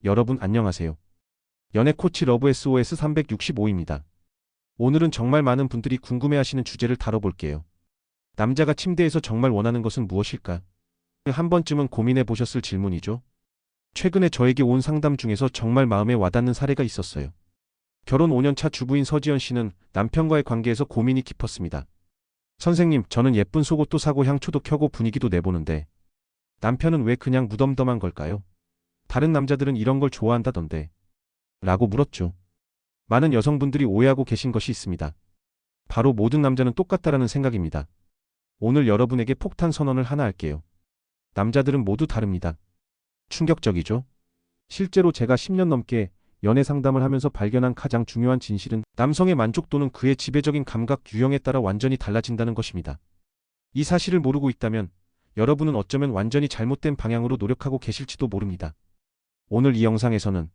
여러분 안녕하세요. 연애 코치 러브 SOS 365입니다. 오늘은 정말 많은 분들이 궁금해하시는 주제를 다뤄볼게요. 남자가 침대에서 정말 원하는 것은 무엇일까? 한 번쯤은 고민해 보셨을 질문이죠. 최근에 저에게 온 상담 중에서 정말 마음에 와닿는 사례가 있었어요. 결혼 5년 차 주부인 서지연 씨는 남편과의 관계에서 고민이 깊었습니다. 선생님, 저는 예쁜 속옷도 사고 향초도 켜고 분위기도 내보는데 남편은 왜 그냥 무덤덤한 걸까요? 다른 남자들은 이런 걸 좋아한다던데. 라고 물었죠. 많은 여성분들이 오해하고 계신 것이 있습니다. 바로 모든 남자는 똑같다라는 생각입니다. 오늘 여러분에게 폭탄 선언을 하나 할게요. 남자들은 모두 다릅니다. 충격적이죠? 실제로 제가 10년 넘게 연애 상담을 하면서 발견한 가장 중요한 진실은 남성의 만족도는 그의 지배적인 감각 유형에 따라 완전히 달라진다는 것입니다. 이 사실을 모르고 있다면 여러분은 어쩌면 완전히 잘못된 방향으로 노력하고 계실지도 모릅니다. 오늘 이 영상에서는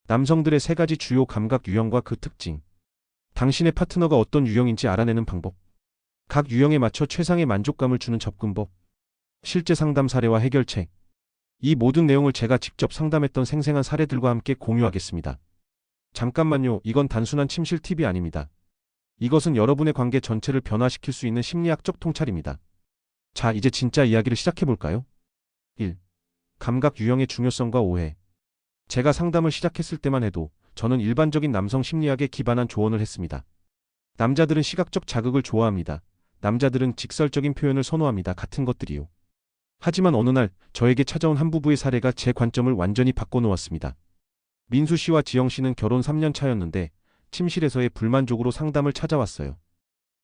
남성들의 3가지 주요 감각 유형과 그 특징, 당신의 파트너가 어떤 유형인지 알아내는 방법, 각 유형에 맞춰 최상의 만족감을 주는 접근법, 실제 상담 사례와 해결책, 이 모든 내용을 제가 직접 상담했던 생생한 사례들과 함께 공유하겠습니다. 잠깐만요, 이건 단순한 침실 팁이 아닙니다. 이것은 여러분의 관계 전체를 변화시킬 수 있는 심리학적 통찰입니다. 자, 이제 진짜 이야기를 시작해볼까요? 1. 감각 유형의 중요성과 오해. 제가 상담을 시작했을 때만 해도 저는 일반적인 남성 심리학에 기반한 조언을 했습니다. 남자들은 시각적 자극을 좋아합니다. 남자들은 직설적인 표현을 선호합니다. 같은 것들이요. 하지만 어느 날 저에게 찾아온 한 부부의 사례가 제 관점을 완전히 바꿔놓았습니다. 민수 씨와 지영 씨는 결혼 3년 차였는데 침실에서의 불만족으로 상담을 찾아왔어요.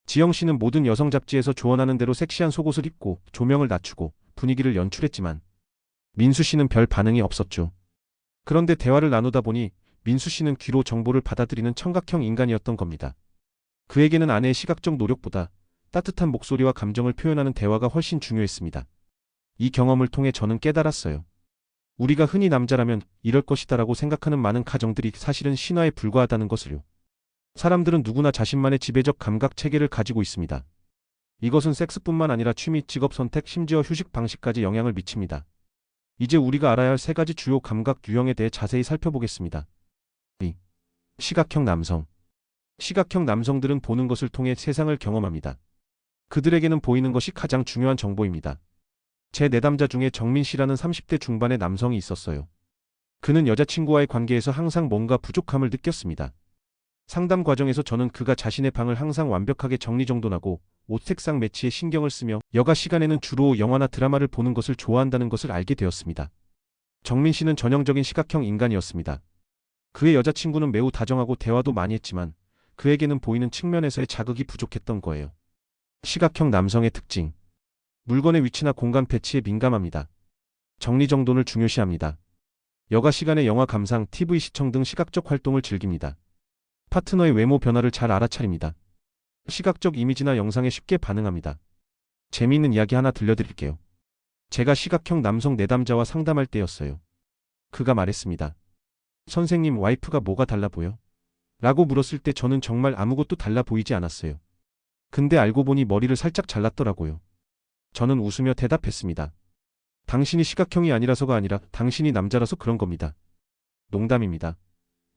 지영 씨는 모든 여성 잡지에서 조언하는 대로 섹시한 속옷을 입고 조명을 낮추고 분위기를 연출했지만 민수 씨는 별 반응이 없었죠. 그런데 대화를 나누다 보니 민수 씨는 귀로 정보를 받아들이는 청각형 인간이었던 겁니다. 그에게는 아내의 시각적 노력보다 따뜻한 목소리와 감정을 표현하는 대화가 훨씬 중요했습니다. 이 경험을 통해 저는 깨달았어요. 우리가 흔히 남자라면 이럴 것이다라고 생각하는 많은 가정들이 사실은 신화에 불과하다는 것을요. 사람들은 누구나 자신만의 지배적 감각 체계를 가지고 있습니다. 이것은 섹스뿐만 아니라 취미, 직업 선택, 심지어 휴식 방식까지 영향을 미칩니다. 이제 우리가 알아야 할 3가지 주요 감각 유형에 대해 자세히 살펴보겠습니다. 2. 시각형 남성. 시각형 남성들은 보는 것을 통해 세상을 경험합니다. 그들에게는 보이는 것이 가장 중요한 정보입니다. 제 내담자 중에 정민 씨라는 30대 중반의 남성이 있었어요. 그는 여자친구와의 관계에서 항상 뭔가 부족함을 느꼈습니다. 상담 과정에서 저는 그가 자신의 방을 항상 완벽하게 정리정돈하고 옷 색상 매치에 신경을 쓰며 여가 시간에는 주로 영화나 드라마를 보는 것을 좋아한다는 것을 알게 되었습니다. 정민 씨는 전형적인 시각형 인간이었습니다. 그의 여자친구는 매우 다정하고 대화도 많이 했지만 그에게는 보이는 측면에서의 자극이 부족했던 거예요. 시각형 남성의 특징. 물건의 위치나 공간 배치에 민감합니다. 정리정돈을 중요시합니다. 여가 시간에 영화 감상, TV 시청 등 시각적 활동을 즐깁니다. 파트너의 외모 변화를 잘 알아차립니다. 시각적 이미지나 영상에 쉽게 반응합니다. 재미있는 이야기 하나 들려드릴게요. 제가 시각형 남성 내담자와 상담할 때였어요. 그가 말했습니다. 선생님, 와이프가 뭐가 달라 보여? 라고 물었을 때 저는 정말 아무것도 달라 보이지 않았어요. 근데 알고 보니 머리를 살짝 잘랐더라고요. 저는 웃으며 대답했습니다. 당신이 시각형이 아니라서가 아니라 당신이 남자라서 그런 겁니다. 농담입니다.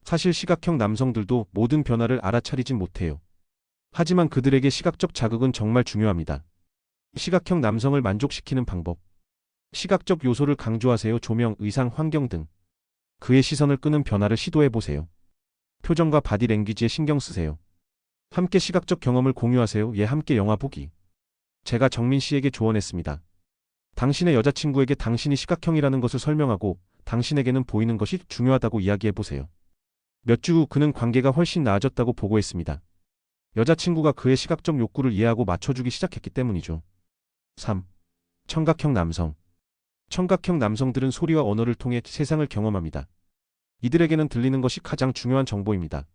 사실 시각형 남성들도 모든 변화를 알아차리진 못해요. 하지만 그들에게 시각적 자극은 정말 중요합니다. 시각형 남성을 만족시키는 방법. 시각적 요소를 강조하세요. 조명, 의상, 환경 등. 그의 시선을 끄는 변화를 시도해보세요. 표정과 바디랭귀지에 신경 쓰세요. 함께 시각적 경험을 공유하세요. 함께 영화 보기. 제가 정민 씨에게 조언했습니다. 당신의 여자친구에게 당신이 시각형이라는 것을 설명하고 당신에게는 보이는 것이 중요하다고 이야기해보세요. 몇 주 후 그는 관계가 훨씬 나아졌다고 보고했습니다. 여자친구가 그의 시각적 욕구를 이해하고 맞춰주기 시작했기 때문이죠. 3. 청각형 남성. 청각형 남성들은 소리와 언어를 통해 세상을 경험합니다. 이들에게는 들리는 것이 가장 중요한 정보입니다.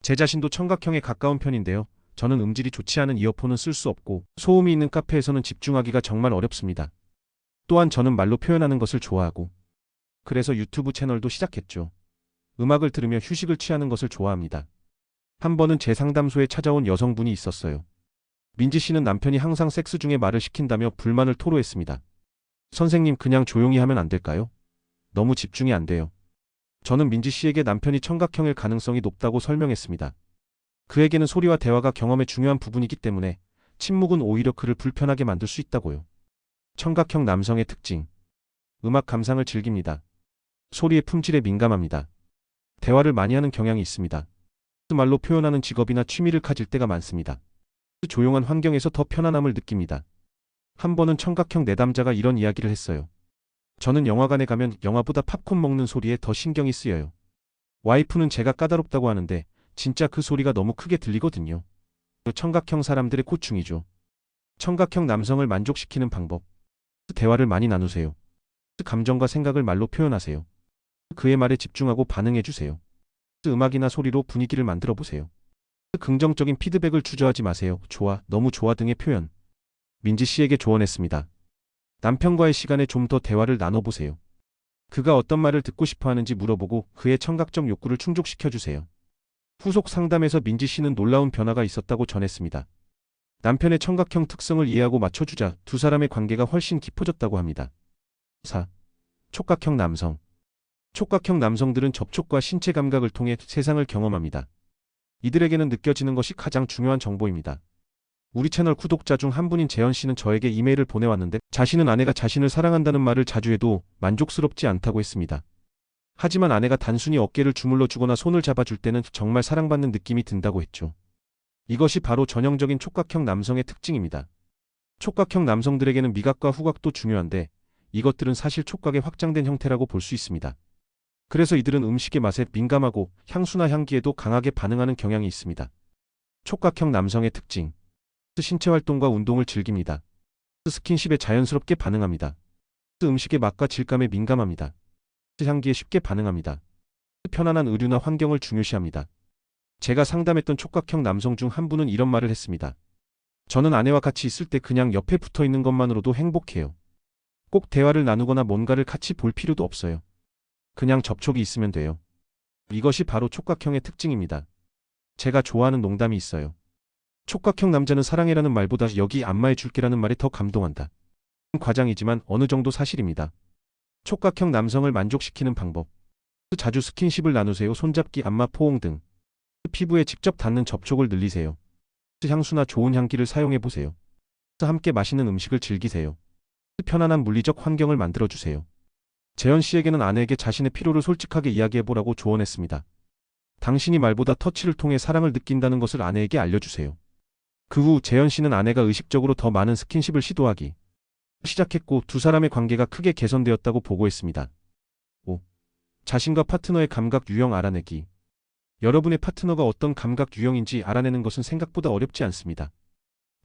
제 자신도 청각형에 가까운 편인데요. 저는 음질이 좋지 않은 이어폰은 쓸 수 없고 소음이 있는 카페에서는 집중하기가 정말 어렵습니다. 또한 저는 말로 표현하는 것을 좋아하고 그래서 유튜브 채널도 시작했죠. 음악을 들으며 휴식을 취하는 것을 좋아합니다. 한 번은 제 상담소에 찾아온 여성분이 있었어요. 민지 씨는 남편이 항상 섹스 중에 말을 시킨다며 불만을 토로했습니다. 선생님, 그냥 조용히 하면 안 될까요? 너무 집중이 안 돼요. 저는 민지 씨에게 남편이 청각형일 가능성이 높다고 설명했습니다. 그에게는 소리와 대화가 경험의 중요한 부분이기 때문에 침묵은 오히려 그를 불편하게 만들 수 있다고요. 청각형 남성의 특징. 음악 감상을 즐깁니다. 소리의 품질에 민감합니다. 대화를 많이 하는 경향이 있습니다. 말로 표현하는 직업이나 취미를 가질 때가 많습니다. 조용한 환경에서 더 편안함을 느낍니다. 한 번은 청각형 내담자가 이런 이야기를 했어요. 저는 영화관에 가면 영화보다 팝콘 먹는 소리에 더 신경이 쓰여요. 와이프는 제가 까다롭다고 하는데 진짜 그 소리가 너무 크게 들리거든요. 청각형 사람들의 고충이죠. 청각형 남성을 만족시키는 방법. 대화를 많이 나누세요. 감정과 생각을 말로 표현하세요. 그의 말에 집중하고 반응해주세요. 음악이나 소리로 분위기를 만들어 보세요. 긍정적인 피드백을 주저하지 마세요. 좋아, 너무 좋아 등의 표현. 민지 씨에게 조언했습니다. 남편과의 시간에 좀 더 대화를 나눠보세요. 그가 어떤 말을 듣고 싶어 하는지 물어보고 그의 청각적 욕구를 충족시켜주세요. 후속 상담에서 민지 씨는 놀라운 변화가 있었다고 전했습니다. 남편의 청각형 특성을 이해하고 맞춰주자 두 사람의 관계가 훨씬 깊어졌다고 합니다. 4. 촉각형 남성. 촉각형 남성들은 접촉과 신체 감각을 통해 세상을 경험합니다. 이들에게는 느껴지는 것이 가장 중요한 정보입니다. 우리 채널 구독자 중 한 분인 재현 씨는 저에게 이메일을 보내왔는데 자신은 아내가 자신을 사랑한다는 말을 자주 해도 만족스럽지 않다고 했습니다. 하지만 아내가 단순히 어깨를 주물러 주거나 손을 잡아줄 때는 정말 사랑받는 느낌이 든다고 했죠. 이것이 바로 전형적인 촉각형 남성의 특징입니다. 촉각형 남성들에게는 미각과 후각도 중요한데 이것들은 사실 촉각의 확장된 형태라고 볼 수 있습니다. 그래서 이들은 음식의 맛에 민감하고 향수나 향기에도 강하게 반응하는 경향이 있습니다. 촉각형 남성의 특징. 신체 활동과 운동을 즐깁니다. 스킨십에 자연스럽게 반응합니다. 음식의 맛과 질감에 민감합니다. 향기에 쉽게 반응합니다. 편안한 의류나 환경을 중요시합니다. 제가 상담했던 촉각형 남성 중 한 분은 이런 말을 했습니다. 저는 아내와 같이 있을 때 그냥 옆에 붙어 있는 것만으로도 행복해요. 꼭 대화를 나누거나 뭔가를 같이 볼 필요도 없어요. 그냥 접촉이 있으면 돼요. 이것이 바로 촉각형의 특징입니다. 제가 좋아하는 농담이 있어요. 촉각형 남자는 사랑해라는 말보다 여기 안마해 줄게라는 말에 더 감동한다. 과장이지만 어느 정도 사실입니다. 촉각형 남성을 만족시키는 방법. 자주 스킨십을 나누세요. 손잡기, 안마, 포옹 등. 피부에 직접 닿는 접촉을 늘리세요. 향수나 좋은 향기를 사용해 보세요. 함께 맛있는 음식을 즐기세요. 편안한 물리적 환경을 만들어주세요. 재현 씨에게는 아내에게 자신의 피로를 솔직하게 이야기해보라고 조언했습니다. 당신이 말보다 터치를 통해 사랑을 느낀다는 것을 아내에게 알려주세요. 그 후 재현 씨는 아내가 의식적으로 더 많은 스킨십을 시도하기 시작했고 두 사람의 관계가 크게 개선되었다고 보고했습니다. 5. 자신과 파트너의 감각 유형 알아내기. 여러분의 파트너가 어떤 감각 유형인지 알아내는 것은 생각보다 어렵지 않습니다.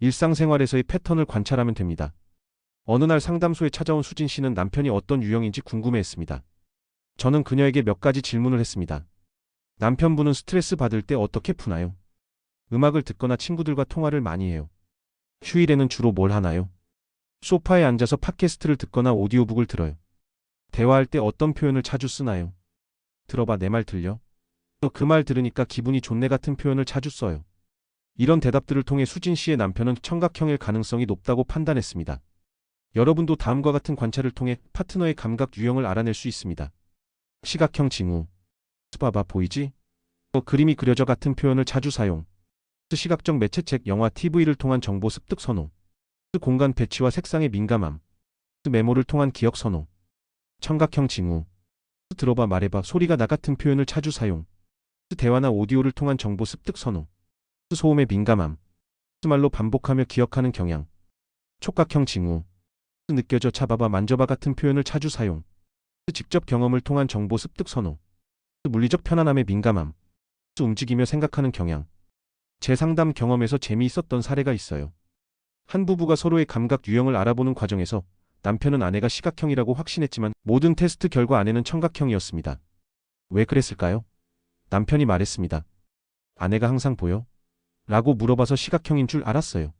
일상생활에서의 패턴을 관찰하면 됩니다. 어느 날 상담소에 찾아온 수진 씨는 남편이 어떤 유형인지 궁금해했습니다. 저는 그녀에게 몇 가지 질문을 했습니다. 남편분은 스트레스 받을 때 어떻게 푸나요? 음악을 듣거나 친구들과 통화를 많이 해요. 휴일에는 주로 뭘 하나요? 소파에 앉아서 팟캐스트를 듣거나 오디오북을 들어요. 대화할 때 어떤 표현을 자주 쓰나요? 들어봐, 내 말 들려? 그 말 들으니까 기분이 좋네 같은 표현을 자주 써요. 이런 대답들을 통해 수진 씨의 남편은 청각형일 가능성이 높다고 판단했습니다. 여러분도 다음과 같은 관찰을 통해 파트너의 감각 유형을 알아낼 수 있습니다. 시각형 징후. 봐봐, 보이지? 그림이 그려져 같은 표현을 자주 사용. 시각적 매체 책, 영화, TV를 통한 정보 습득 선호. 공간 배치와 색상에 민감함. 메모를 통한 기억 선호. 청각형 징후. 들어봐, 말해봐, 소리가 나 같은 표현을 자주 사용. 대화나 오디오를 통한 정보 습득 선호. 소음에 민감함. 말로 반복하며 기억하는 경향. 촉각형 징후. 느껴져, 잡아봐, 만져봐 같은 표현을 자주 사용. 직접 경험을 통한 정보 습득 선호. 물리적 편안함에 민감함. 움직이며 생각하는 경향. 제 상담 경험에서 재미있었던 사례가 있어요. 한 부부가 서로의 감각 유형을 알아보는 과정에서 남편은 아내가 시각형이라고 확신했지만 모든 테스트 결과 아내는 청각형이었습니다. 왜 그랬을까요? 남편이 말했습니다. 아내가 항상 보여? 라고 물어봐서 시각형인 줄 알았어요.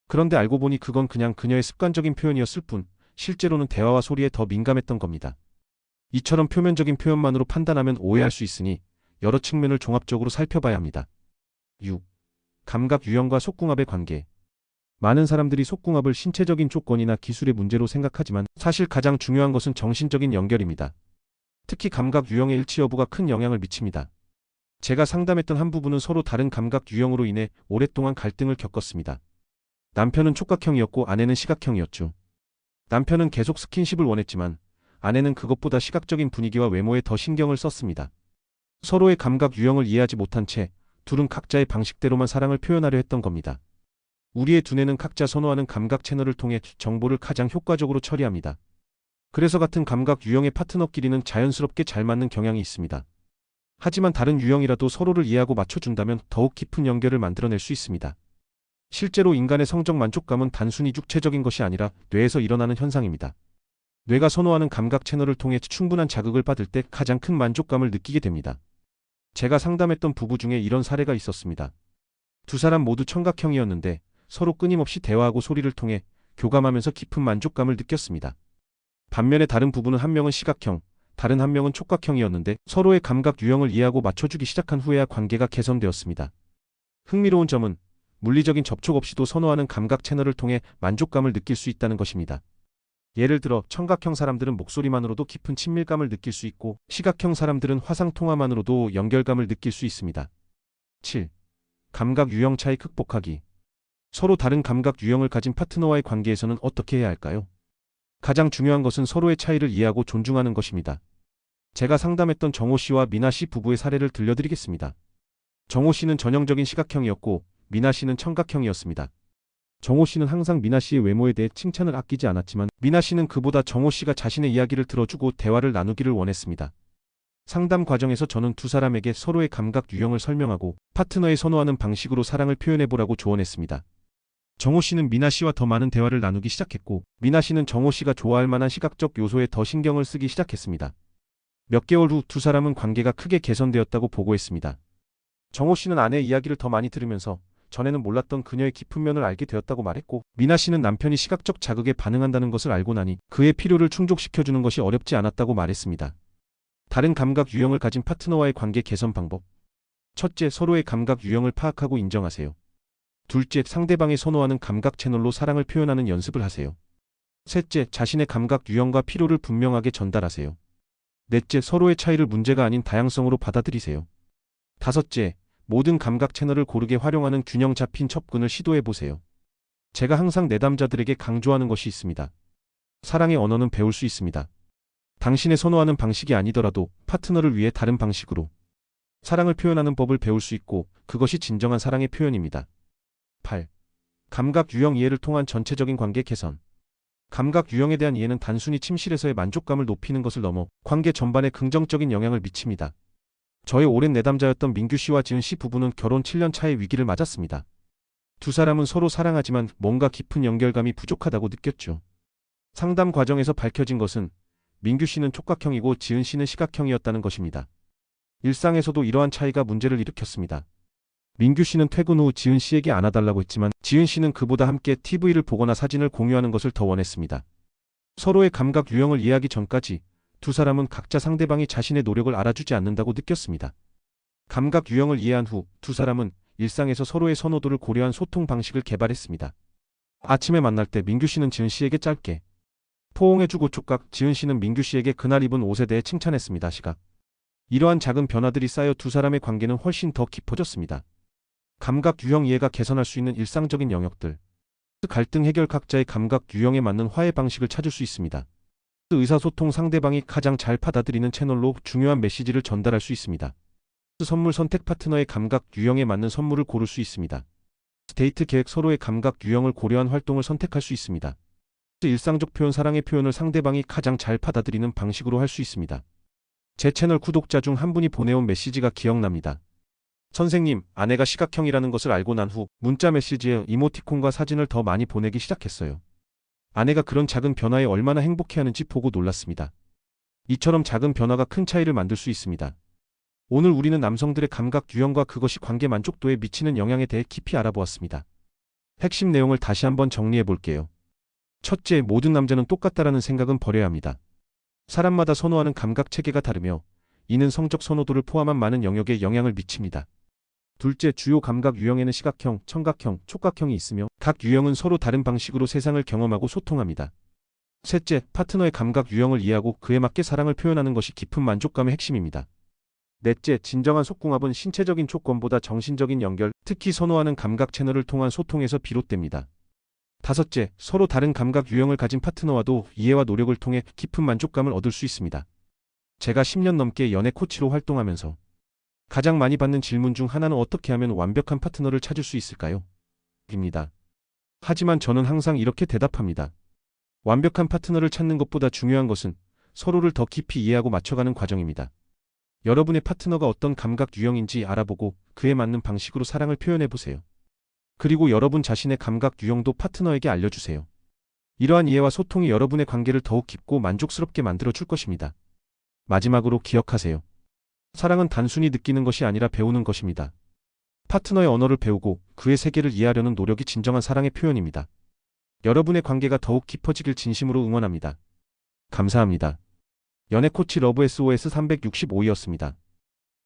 그런데 알고 보니 그건 그냥 그녀의 습관적인 표현이었을 뿐 실제로는 대화와 소리에 더 민감했던 겁니다. 이처럼 표면적인 표현만으로 판단하면 오해할 수 있으니 여러 측면을 종합적으로 살펴봐야 합니다. 6. 감각 유형과 속궁합의 관계. 많은 사람들이 속궁합을 신체적인 조건이나 기술의 문제로 생각하지만 사실 가장 중요한 것은 정신적인 연결입니다. 특히 감각 유형의 일치 여부가 큰 영향을 미칩니다. 제가 상담했던 한 부부는 서로 다른 감각 유형으로 인해 오랫동안 갈등을 겪었습니다. 남편은 촉각형이었고 아내는 시각형이었죠. 남편은 계속 스킨십을 원했지만 아내는 그것보다 시각적인 분위기와 외모에 더 신경을 썼습니다. 서로의 감각 유형을 이해하지 못한 채 둘은 각자의 방식대로만 사랑을 표현하려 했던 겁니다. 우리의 두뇌는 각자 선호하는 감각 채널을 통해 정보를 가장 효과적으로 처리합니다. 그래서 같은 감각 유형의 파트너끼리는 자연스럽게 잘 맞는 경향이 있습니다. 하지만 다른 유형이라도 서로를 이해하고 맞춰준다면 더욱 깊은 연결을 만들어낼 수 있습니다. 실제로 인간의 성적 만족감은 단순히 육체적인 것이 아니라 뇌에서 일어나는 현상입니다. 뇌가 선호하는 감각 채널을 통해 충분한 자극을 받을 때 가장 큰 만족감을 느끼게 됩니다. 제가 상담했던 부부 중에 이런 사례가 있었습니다. 두 사람 모두 청각형이었는데 서로 끊임없이 대화하고 소리를 통해 교감하면서 깊은 만족감을 느꼈습니다. 반면에 다른 부부는 한 명은 시각형, 다른 한 명은 촉각형이었는데 서로의 감각 유형을 이해하고 맞춰주기 시작한 후에야 관계가 개선되었습니다. 흥미로운 점은 물리적인 접촉 없이도 선호하는 감각 채널을 통해 만족감을 느낄 수 있다는 것입니다. 예를 들어 청각형 사람들은 목소리만으로도 깊은 친밀감을 느낄 수 있고 시각형 사람들은 화상 통화만으로도 연결감을 느낄 수 있습니다. 7. 감각 유형 차이 극복하기. 서로 다른 감각 유형을 가진 파트너와의 관계에서는 어떻게 해야 할까요? 가장 중요한 것은 서로의 차이를 이해하고 존중하는 것입니다. 제가 상담했던 정호 씨와 미나 씨 부부의 사례를 들려드리겠습니다. 정호 씨는 전형적인 시각형이었고 미나 씨는 청각형이었습니다. 정호 씨는 항상 미나 씨의 외모에 대해 칭찬을 아끼지 않았지만 미나 씨는 그보다 정호 씨가 자신의 이야기를 들어주고 대화를 나누기를 원했습니다. 상담 과정에서 저는 두 사람에게 서로의 감각 유형을 설명하고 파트너의 선호하는 방식으로 사랑을 표현해보라고 조언했습니다. 정호 씨는 미나 씨와 더 많은 대화를 나누기 시작했고 미나 씨는 정호 씨가 좋아할 만한 시각적 요소에 더 신경을 쓰기 시작했습니다. 몇 개월 후 두 사람은 관계가 크게 개선되었다고 보고했습니다. 정호 씨는 아내의 이야기를 더 많이 들으면서 전에는 몰랐던 그녀의 깊은 면을 알게 되었다고 말했고 미나 씨는 남편이 시각적 자극에 반응한다는 것을 알고 나니 그의 필요를 충족시켜주는 것이 어렵지 않았다고 말했습니다. 다른 감각 유형을 가진 파트너와의 관계 개선 방법. 첫째, 서로의 감각 유형을 파악하고 인정하세요. 둘째, 상대방이 선호하는 감각 채널로 사랑을 표현하는 연습을 하세요. 셋째, 자신의 감각 유형과 필요를 분명하게 전달하세요. 넷째, 서로의 차이를 문제가 아닌 다양성으로 받아들이세요. 다섯째, 모든 감각 채널을 고르게 활용하는 균형 잡힌 접근을 시도해보세요. 제가 항상 내담자들에게 강조하는 것이 있습니다. 사랑의 언어는 배울 수 있습니다. 당신의 선호하는 방식이 아니더라도 파트너를 위해 다른 방식으로 사랑을 표현하는 법을 배울 수 있고 그것이 진정한 사랑의 표현입니다. 8. 감각 유형 이해를 통한 전체적인 관계 개선. 감각 유형에 대한 이해는 단순히 침실에서의 만족감을 높이는 것을 넘어 관계 전반에 긍정적인 영향을 미칩니다. 저의 오랜 내담자였던 민규 씨와 지은 씨 부부는 결혼 7년 차의 위기를 맞았습니다. 두 사람은 서로 사랑하지만 뭔가 깊은 연결감이 부족하다고 느꼈죠. 상담 과정에서 밝혀진 것은 민규 씨는 촉각형이고 지은 씨는 시각형이었다는 것입니다. 일상에서도 이러한 차이가 문제를 일으켰습니다. 민규 씨는 퇴근 후 지은 씨에게 안아달라고 했지만 지은 씨는 그보다 함께 TV를 보거나 사진을 공유하는 것을 더 원했습니다. 서로의 감각 유형을 이해하기 전까지 두 사람은 각자 상대방이 자신의 노력을 알아주지 않는다고 느꼈습니다. 감각 유형을 이해한 후 두 사람은 일상에서 서로의 선호도를 고려한 소통 방식을 개발했습니다. 아침에 만날 때 민규 씨는 지은 씨에게 짧게 포옹해주고 촉각, 지은 씨는 민규 씨에게 그날 입은 옷에 대해 칭찬했습니다. 시각. 이러한 작은 변화들이 쌓여 두 사람의 관계는 훨씬 더 깊어졌습니다. 감각 유형 이해가 개선할 수 있는 일상적인 영역들. 갈등 해결, 각자의 감각 유형에 맞는 화해 방식을 찾을 수 있습니다. 의사소통, 상대방이 가장 잘 받아들이는 채널로 중요한 메시지를 전달할 수 있습니다. 선물 선택, 파트너의 감각 유형에 맞는 선물을 고를 수 있습니다. 데이트 계획, 서로의 감각 유형을 고려한 활동을 선택할 수 있습니다. 일상적 표현, 사랑의 표현을 상대방이 가장 잘 받아들이는 방식으로 할 수 있습니다. 제 채널 구독자 중 한 분이 보내온 메시지가 기억납니다. 선생님, 아내가 시각형이라는 것을 알고 난 후 문자 메시지에 이모티콘과 사진을 더 많이 보내기 시작했어요. 아내가 그런 작은 변화에 얼마나 행복해하는지 보고 놀랐습니다. 이처럼 작은 변화가 큰 차이를 만들 수 있습니다. 오늘 우리는 남성들의 감각 유형과 그것이 관계 만족도에 미치는 영향에 대해 깊이 알아보았습니다. 핵심 내용을 다시 한번 정리해 볼게요. 첫째, 모든 남자는 똑같다라는 생각은 버려야 합니다. 사람마다 선호하는 감각 체계가 다르며 이는 성적 선호도를 포함한 많은 영역에 영향을 미칩니다. 둘째, 주요 감각 유형에는 시각형, 청각형, 촉각형이 있으며 각 유형은 서로 다른 방식으로 세상을 경험하고 소통합니다. 셋째, 파트너의 감각 유형을 이해하고 그에 맞게 사랑을 표현하는 것이 깊은 만족감의 핵심입니다. 넷째, 진정한 속궁합은 신체적인 조건보다 정신적인 연결, 특히 선호하는 감각 채널을 통한 소통에서 비롯됩니다. 다섯째, 서로 다른 감각 유형을 가진 파트너와도 이해와 노력을 통해 깊은 만족감을 얻을 수 있습니다. 제가 10년 넘게 연애 코치로 활동하면서 가장 많이 받는 질문 중 하나는 어떻게 하면 완벽한 파트너를 찾을 수 있을까요? 입니다. 하지만 저는 항상 이렇게 대답합니다. 완벽한 파트너를 찾는 것보다 중요한 것은 서로를 더 깊이 이해하고 맞춰가는 과정입니다. 여러분의 파트너가 어떤 감각 유형인지 알아보고 그에 맞는 방식으로 사랑을 표현해보세요. 그리고 여러분 자신의 감각 유형도 파트너에게 알려주세요. 이러한 이해와 소통이 여러분의 관계를 더욱 깊고 만족스럽게 만들어줄 것입니다. 마지막으로 기억하세요. 사랑은 단순히 느끼는 것이 아니라 배우는 것입니다. 파트너의 언어를 배우고 그의 세계를 이해하려는 노력이 진정한 사랑의 표현입니다. 여러분의 관계가 더욱 깊어지길 진심으로 응원합니다. 감사합니다. 연애 코치 러브 SOS 365이었습니다.